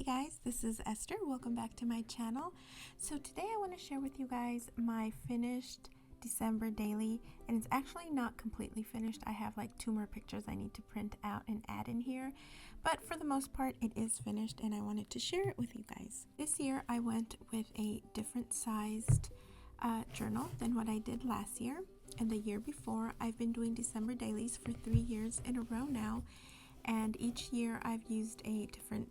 guys, this is Esther. Welcome back to my channel. So today I want to share with you guys my finished December daily, and it's actually not completely finished. I have like 2 more pictures I need to print out and add in here, but for the most part it is finished and I wanted to share it with you guys. This year I went with a different sized journal than what I did last year and the year before. I've been doing December dailies for 3 years in a row now, and each year I've used a different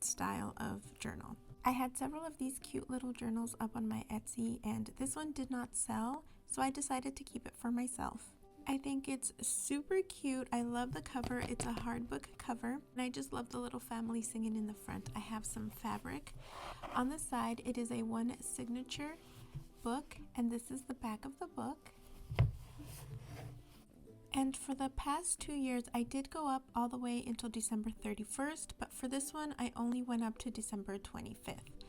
style of journal. I had several of these cute little journals up on my Etsy, and this one did not sell, so I decided to keep it for myself. I think it's super cute. I love the cover. It's a hardbook cover, and I just love the little family singing in the front. I have some fabric. On the side, it is a 1 signature book, and this is the back of the book. And for the past 2 years, I did go up all the way until December 31st, but for this one, I only went up to December 25th.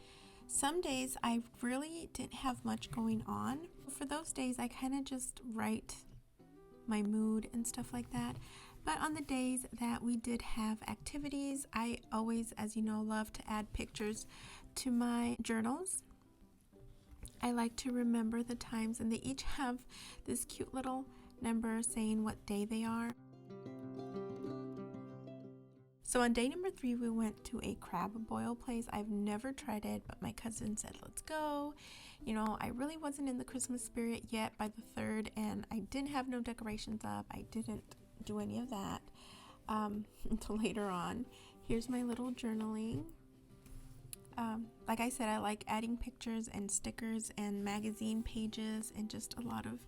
Some days I really didn't have much going on. For those days, I kind of just write my mood and stuff like that. But on the days that we did have activities, I always, as you know, love to add pictures to my journals. I like to remember the times, and they each have this cute little number saying what day they are. So on day number 3, we went to a crab boil place. I've never tried it, but my cousin said let's go. You know, I really wasn't in the Christmas spirit yet by the 3rd, and I didn't have no decorations up. I didn't do any of that until later on. Here's my little journaling. Like I said, I like adding pictures and stickers and magazine pages and just a lot of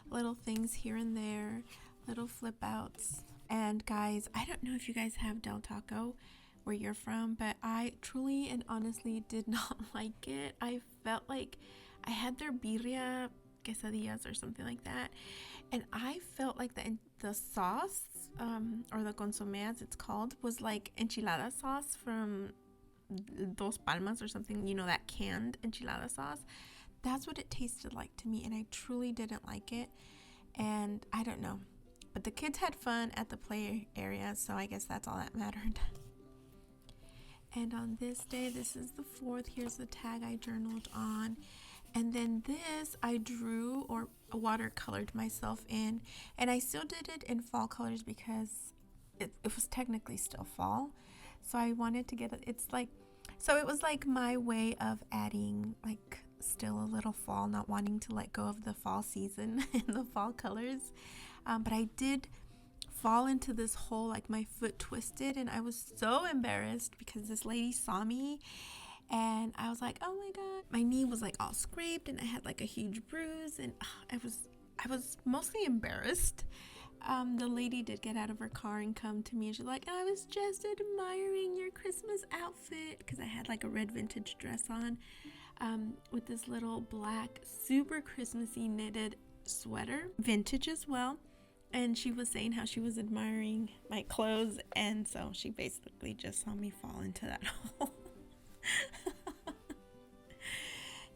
little things here and there, little flip outs. And guys, I don't know if you guys have Del Taco where you're from, but I truly and honestly did not like it. I felt like I had their birria quesadillas or something like that, and I felt like the sauce or the consomme as it's called was like enchilada sauce from Dos Palmas or something, you know, that canned enchilada sauce. That's what it tasted like to me, and I truly didn't like it. And I don't know, but the kids had fun at the play area, so I guess that's all that mattered. And on this day, this is the 4th, here's the tag I journaled on. And then this I drew or watercolored myself in, and I still did it in fall colors because it was technically still fall. So I wanted to get it was like my way of adding like still a little fall, not wanting to let go of the fall season and the fall colors. But I did fall into this hole, like my foot twisted, and I was so embarrassed because this lady saw me, and I was like, oh my god, my knee was like all scraped and I had like a huge bruise, and I was mostly embarrassed. The lady did get out of her car and come to me, and she's like, I was just admiring your Christmas outfit, because I had like a red vintage dress on with this little black super Christmassy knitted sweater, vintage as well. And she was saying how she was admiring my clothes, and so she basically just saw me fall into that hole.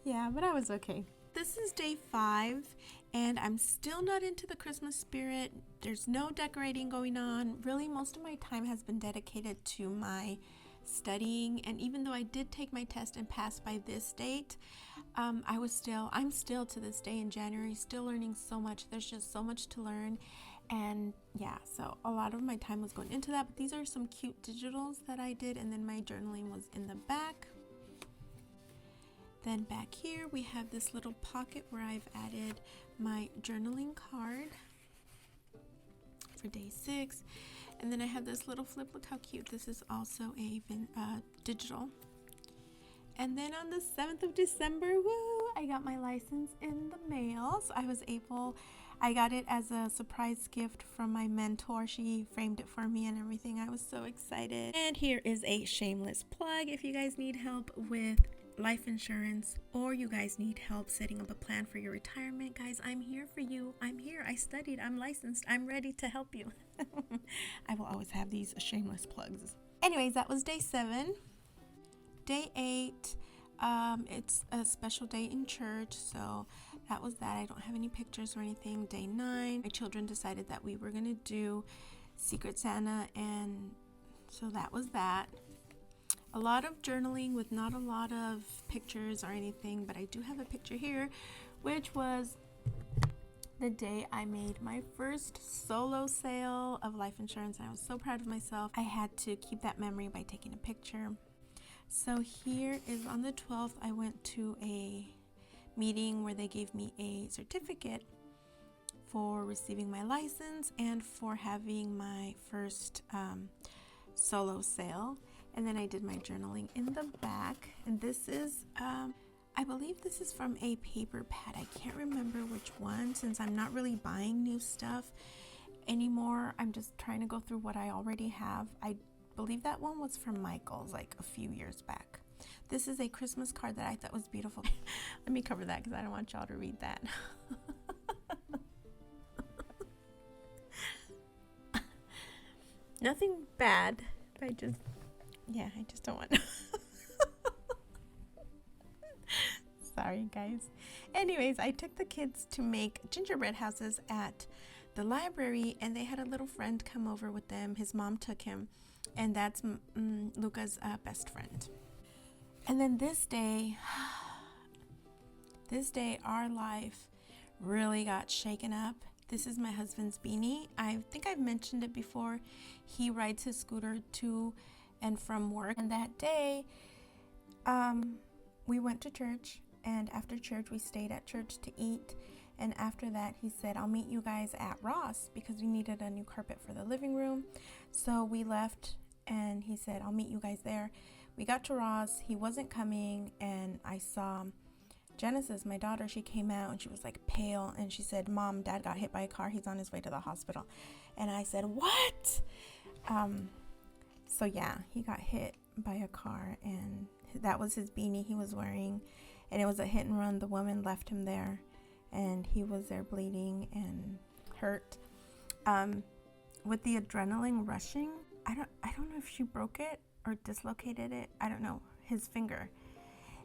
Yeah, but I was okay. This is day 5, and I'm still not into the Christmas spirit. There's no decorating going on. Really, most of my time has been dedicated to my studying, and even though I did take my test and pass by this date, I'm still to this day in January still learning so much. There's just so much to learn, and yeah, so a lot of my time was going into that. But these are some cute digitals that I did, and then my journaling was in the back. Then back here we have this little pocket where I've added my journaling card for day 6. And then I have this little flip. Look how cute. This is also a digital. And then on the 7th of December, woo, I got my license in the mail. So I got it as a surprise gift from my mentor. She framed it for me and everything. I was so excited. And here is a shameless plug. If you guys need help with life insurance, or you guys need help setting up a plan for your retirement, guys, I'm here for you. I'm here. I studied. I'm licensed. I'm ready to help you. I will always have these shameless plugs. Anyways, that was day 7. Day 8, it's a special day in church, so that was that. I don't have any pictures or anything. Day 9, my children decided that we were going to do Secret Santa, and so that was that. A lot of journaling with not a lot of pictures or anything, but I do have a picture here, which was the day I made my first solo sale of life insurance. I was so proud of myself. I had to keep that memory by taking a picture. So here is on the 12th, I went to a meeting where they gave me a certificate for receiving my license and for having my first solo sale. And then I did my journaling in the back. And this is I believe this is from a paper pad. I can't remember which one, since I'm not really buying new stuff anymore. I'm just trying to go through what I already have. I believe that one was from Michael's like a few years back. This is a Christmas card that I thought was beautiful. Let me cover that because I don't want y'all to read that. Nothing bad. I just don't want to. Sorry, guys. Anyways, I took the kids to make gingerbread houses at the library, and they had a little friend come over with them. His mom took him, and that's Luca's best friend. And then this day, our life really got shaken up. This is my husband's beanie. I think I've mentioned it before. He rides his scooter to and from work. And that day, we went to church. And after church, we stayed at church to eat. And after that, he said, I'll meet you guys at Ross because we needed a new carpet for the living room. So we left and he said, I'll meet you guys there. We got to Ross. He wasn't coming. And I saw Genesis, my daughter. She came out and she was like pale. And she said, Mom, Dad got hit by a car. He's on his way to the hospital. And I said, what? So yeah, he got hit by a car. And that was his beanie he was wearing. And it was a hit and run. The woman left him there, and he was there bleeding and hurt. With the adrenaline rushing, I don't know if she broke it or dislocated it. I don't know, his finger.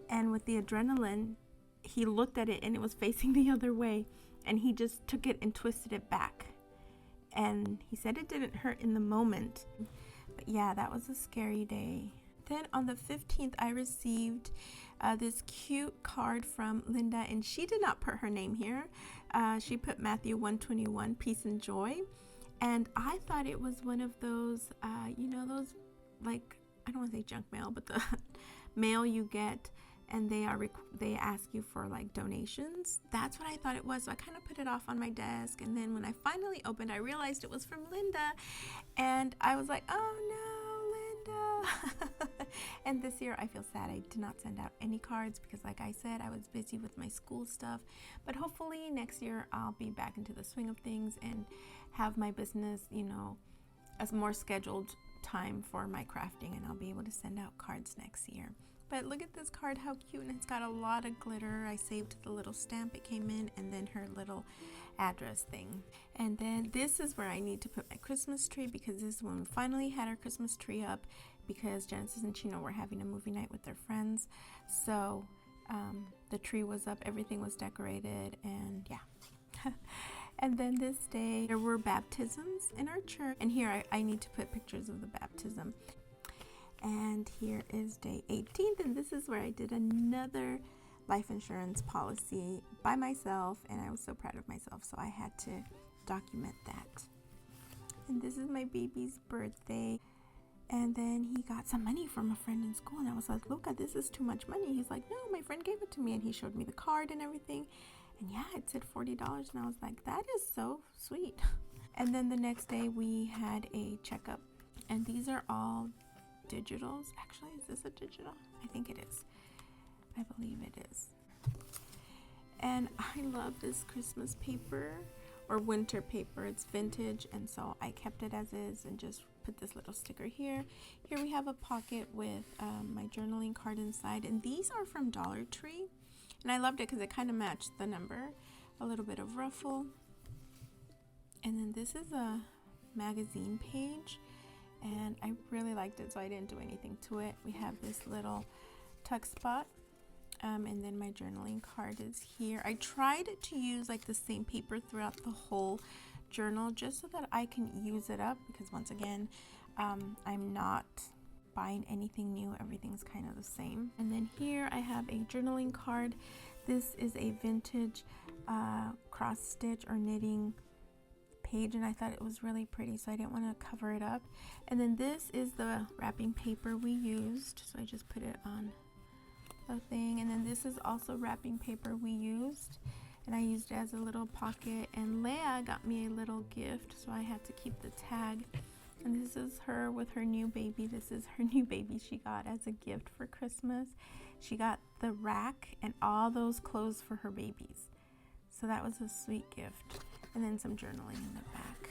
And with the adrenaline, he looked at it and it was facing the other way, and he just took it and twisted it back. And he said it didn't hurt in the moment. But yeah, that was a scary day. Then on the 15th, I received this cute card from Linda, and she did not put her name here. She put Matthew 1:21, peace and joy. And I thought it was one of those, those, like, I don't want to say junk mail, but the mail you get and they ask you for like donations. That's what I thought it was. So I kind of put it off on my desk. And then when I finally opened, I realized it was from Linda. And I was like, oh no, Linda. And this year I feel sad I did not send out any cards because, like I said, I was busy with my school stuff. But hopefully next year I'll be back into the swing of things and have my business, a more scheduled time for my crafting, and I'll be able to send out cards next year. But look at this card, how cute, and it's got a lot of glitter. I saved the little stamp it came in, and then her little address thing. And then this is where I need to put my Christmas tree, because this is when we finally had our Christmas tree up, because Genesis and Chino were having a movie night with their friends. So the tree was up, everything was decorated, and yeah. And then this day there were baptisms in our church, and here I need to put pictures of the baptism. And here is day 18th, and this is where I did another life insurance policy by myself, and I was so proud of myself, so I had to document that. And this is my baby's birthday, and then he got some money from a friend in school, and I was like, Luca, this is too much money. He's like, no, my friend gave it to me, and he showed me the card and everything, and yeah, it said $40, and I was like, that is so sweet. And then the next day we had a checkup, and these are all digitals. Actually, is this a digital? I think it is. I believe it is. And I love this Christmas paper or winter paper. It's vintage, and so I kept it as is and just put this little sticker here. Here we have a pocket with my journaling card inside, and these are from Dollar Tree, and I loved it because it kind of matched the number. A little bit of ruffle, and then this is a magazine page, and I really liked it, so I didn't do anything to it. We have this little tuck spot, and then my journaling card is here. I tried to use like the same paper throughout the whole journal just so that I can use it up, because once again, I'm not buying anything new. Everything's kind of the same. And then here I have a journaling card. This is a vintage cross stitch or knitting page, and I thought it was really pretty, so I didn't want to cover it up. And then this is the wrapping paper we used, so I just put it on the thing. And then this is also wrapping paper we used, and I used it as a little pocket. And Leia got me a little gift, so I had to keep the tag. And this is her with her new baby. This is her new baby she got as a gift for Christmas. She got the rack and all those clothes for her babies, so that was a sweet gift. And then some journaling in the back.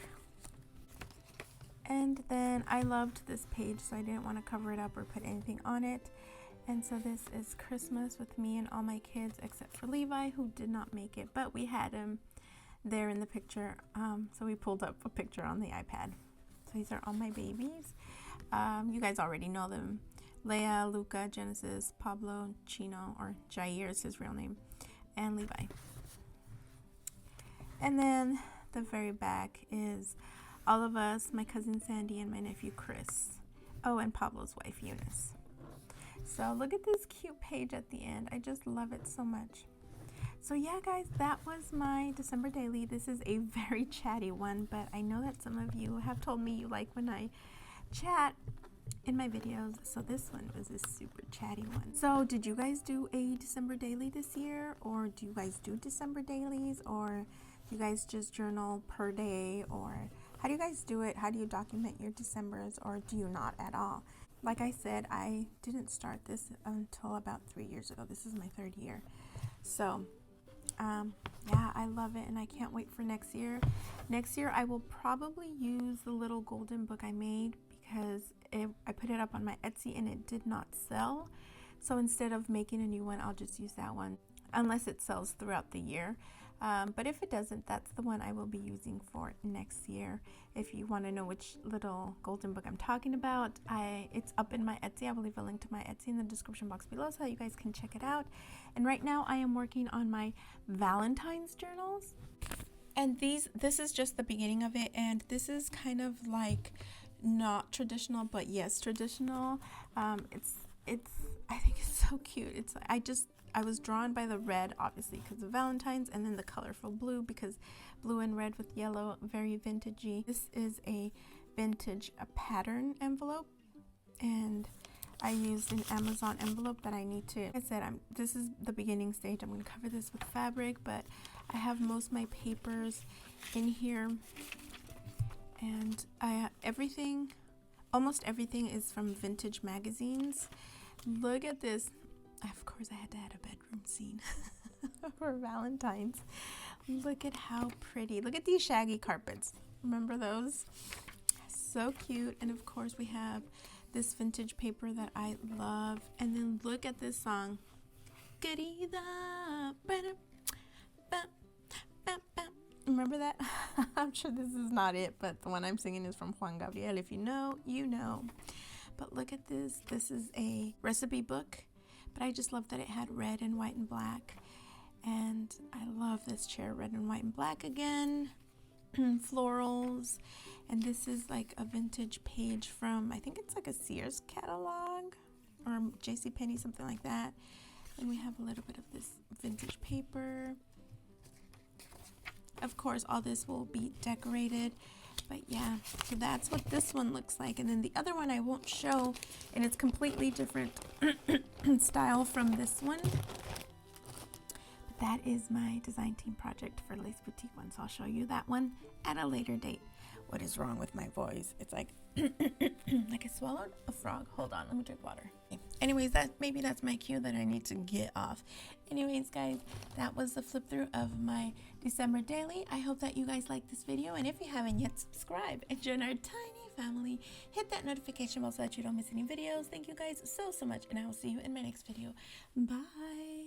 And then I loved this page, so I didn't want to cover it up or put anything on it. And so this is Christmas with me and all my kids except for Levi, who did not make it, but we had him there in the picture, so we pulled up a picture on the iPad. So these are all my babies. You guys already know them: Leia, Luca, Genesis, Pablo, Chino, or Jair is his real name, and Levi. And then the very back is all of us, my cousin Sandy and my nephew Chris. Oh, and Pablo's wife Eunice. So look at this cute page at the end. I just love it so much. So yeah, guys, that was my December daily. This is a very chatty one, but I know that some of you have told me you like when I chat in my videos, so this one was a super chatty one. So did you guys do a December daily this year, or do you guys do December dailies, or do you guys just journal per day, or how do you guys do it? How do you document your Decembers, or do you not at all? Like I said, I didn't start this until about 3 years ago. This is my 3rd year. So yeah, I love it, and I can't wait for next year. Next year I will probably use the little golden book I made, because I put it up on my Etsy and it did not sell. So instead of making a new one, I'll just use that one, unless it sells throughout the year. But if it doesn't, that's the one I will be using for next year. If you want to know which little golden book I'm talking about, it's up in my Etsy. I will leave a link to my Etsy in the description box below so that you guys can check it out. And right now I am working on my Valentine's journals. And this is just the beginning of it, and this is kind of like not traditional, but yes, traditional. It's I think it's so cute. It's I was drawn by the red, obviously, because of Valentine's, and then the colorful blue, because blue and red with yellow, very vintagey. This is a vintage pattern envelope, and I used an Amazon envelope that I need to, like I said, this is the beginning stage. I'm going to cover this with fabric, but I have most of my papers in here, and almost everything is from vintage magazines. Look at this. Of course, I had to add a bedroom scene for Valentine's. Look at how pretty. Look at these shaggy carpets. Remember those? So cute. And of course, we have this vintage paper that I love. And then look at this song. Remember that? I'm sure this is not it, but the one I'm singing is from Juan Gabriel. If you know, you know. But look at this. This is a recipe book. But I just love that it had red and white and black. And I love this chair, red and white and black again. Florals. And this is like a vintage page from, I think it's like a Sears catalog or JCPenney, something like that. And we have a little bit of this vintage paper. Of course, all this will be decorated. But yeah, so that's what this one looks like. And then the other one I won't show, and it's completely different style from this one. But that is my design team project for Lace Boutique one, so I'll show you that one at a later date. What is wrong with my voice? It's like like I swallowed a frog. Hold on, let me drink water. Anyways, maybe that's my cue that I need to get off. Anyways, guys, that was the flip through of my December daily. I hope that you guys like this video, and if you haven't yet, subscribe and join our tiny family. Hit that notification bell so that you don't miss any videos. Thank you guys so much, and I will see you in my next video. Bye.